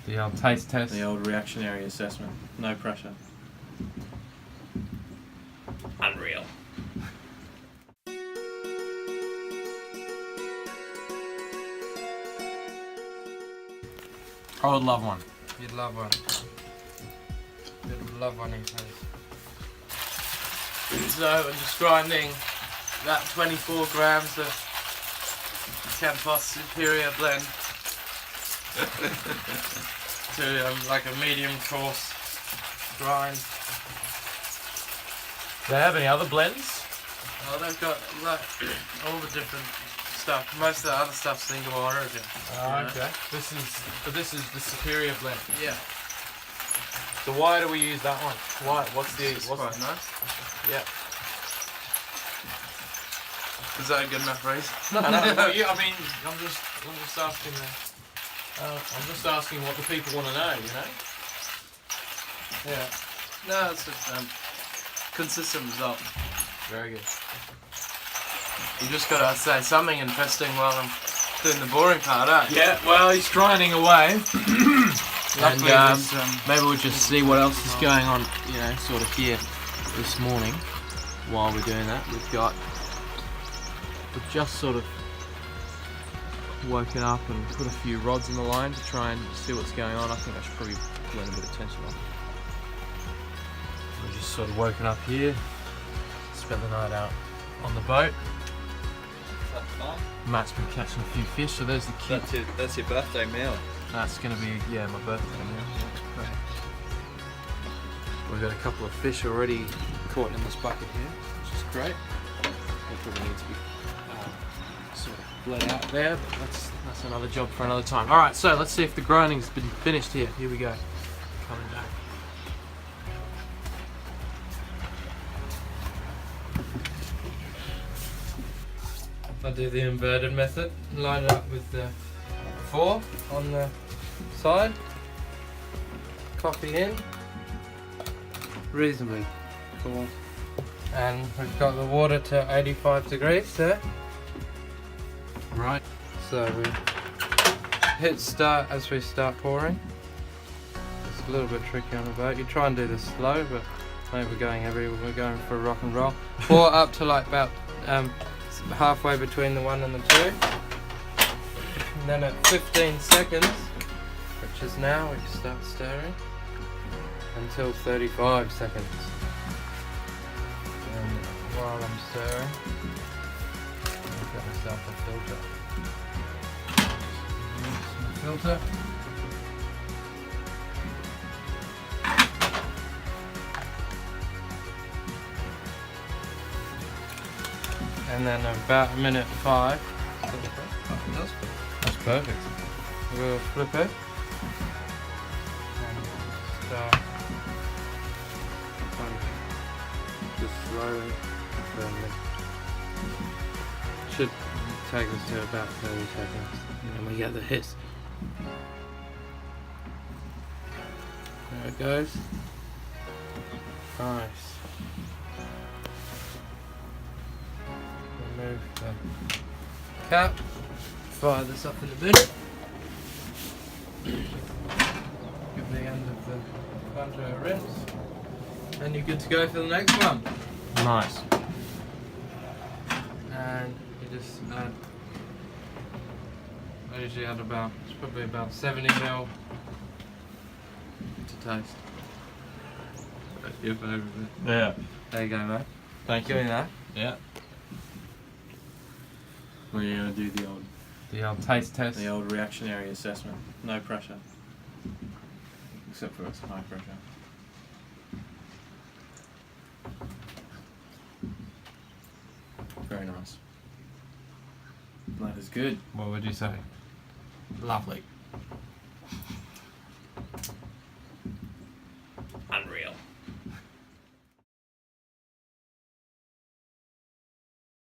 The old taste test. The old reactionary assessment. No pressure. Unreal. I would love one. You'd love one. You'd love one in case. So I'm just grinding that 24 grams of Campos Superior blend to like a medium coarse grind. Do they have any other blends? Oh, they've got like all the different stuff. Most of the other stuff's single origin. Oh, okay. This is the superior blend. Yeah. So why do we use that one? Why? What's Quite nice. Yeah. Is that a good enough phrase? No. I mean, I'm just asking. I'm just asking what the people want to know. You know. Yeah. No, it's just consistent result. Very good. You just gotta say something interesting while I'm doing the boring part, eh? Yeah. Well, he's grinding away. Luckily, And this, maybe we'll just see what else is going on, you know, sort of here this morning while we're doing that. We've just sort of woken up and put a few rods in the line to try and see what's going on. I think I should probably learn a bit of tension on. We've just sort of woken up here, spent the night out on the boat. That's fun. Matt's been catching a few fish, so there's the cute. That's your birthday meal. That's going to be, yeah, my birthday meal. Yeah, great. We've got a couple of fish already caught in this bucket here, which is great. They probably need to be sort of bled out there, but that's another job for another time. Alright, so let's see if the grinding's been finished here. Here we go. Coming back. I do the inverted method, line it up with the 4 on the side, coffee in, reasonably cool, and we've got the water to 85 degrees there. Right. So we hit start as we start pouring. It's a little bit tricky on the boat. You try and do this slow, but maybe we're going for a rock and roll. Pour up to like about halfway between the 1 and the 2. And then at 15 seconds, which is now, we start stirring until 35 seconds. And while I'm stirring, I've got myself a filter. Filter. And then about minute 5. That's perfect. We'll flip it and start just slowly firmly. Should take us to about 30 seconds and then we get the hiss. There it goes. Nice. Remove the cap. Fire this up in the bin. Give the end of the plunger a rinse. And you're good to go for the next one. Nice. And you just add, I usually add about, it's probably about 70 ml to taste. That's your favourite bit. Yeah. There you go, mate. Thank Give me that. Yeah. We're going to do The old taste test. the old reactionary assessment. No pressure. Except for us, high pressure. Very nice. That is good. What would you say? Lovely.